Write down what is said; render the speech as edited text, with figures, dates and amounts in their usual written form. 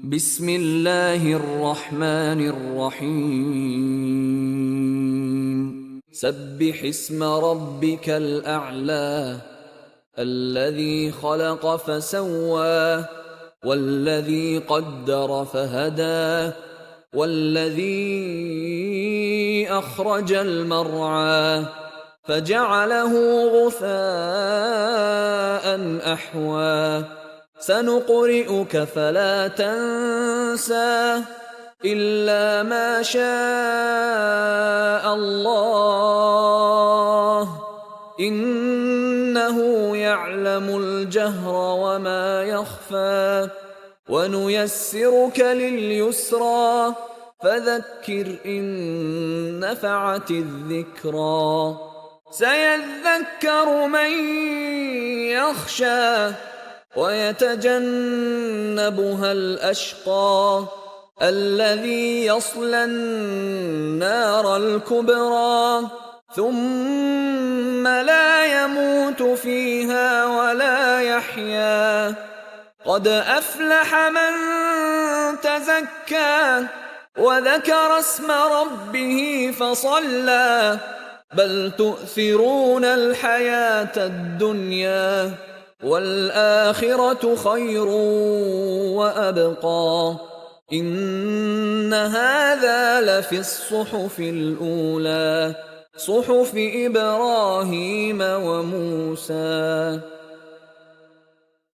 بسم الله الرحمن الرحيم سبح اسم ربك الأعلى الذي خلق فسوى والذي قدر فهدى والذي أخرج المرعى فجعله غثاء أحوى سنقرئك فلا تنسى إلا ما شاء الله إنه يعلم الجهر وما يخفى ونيسرك لليسرى فذكر إن نفعت الذكرى سيذكر من يخشى ويتجنبها الأشقى الذي يصلى النار الكبرى ثم لا يموت فيها ولا يحيا قد أفلح من تزكى وذكر اسم ربه فصلى بل تؤثرون الحياة الدنيا والآخرة خير وأبقى إن هذا لفي الصحف الأولى صحف إبراهيم وموسى